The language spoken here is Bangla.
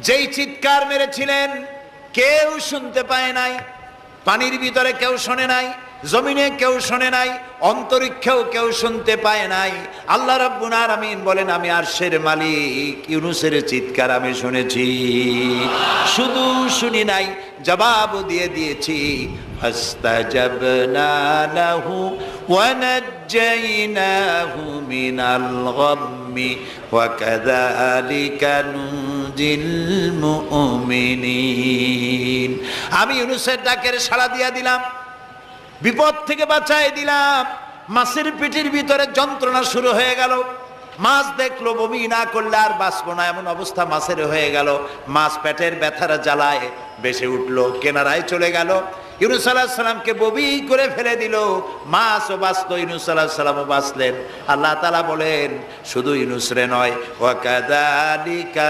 যেই চিৎকার মেরেছিলেন কেউ শুনতে পায় নাই, পানির ভিতরে কেউ শোনে নাই, জমিনে কেউ শোনে নাই, অন্তরিক্ষেও কেউ শুনতে পায় নাই। আল্লাহ রাব্বুল আলামিন বলেন, আমি আরশের মালিক ইউনূসের চিৎকার আমি শুনেছি, শুধু শুনি নাই, জবাবও দিয়ে দিয়েছি। ফাস্তাজাবনা লাহু ওয়া নাজ্জাইনাহু মিনাল গাম্মি ওয়া কাযালিকা নুনজিল মুমিনিন। আমি ইউনূসের ডাকের সাড়া দিয়া দিলাম, বিপদ থেকে বাঁচাই দিলাম। মাছের পেটের ভিতরে যন্ত্রণা শুরু হয়ে গেল, মাছ দেখলো বমি না করলে আর বাঁচবো না এমন অবস্থা মাছের হয়ে গেল। মাছ পেটের ব্যথার জ্বালায় বেসে উঠলো, কেনারায় চলে গেল। ইউনূস আলাইহিস সালামকে বমি করে ফেলে দিল, মাছও বাঁচলো, ইউনূস আলাইহিস সালামও বাঁচলেন। আল্লাহ তাআলা বলেন, শুধু ইউনূস রে নয়, ওয়া কাযালিকা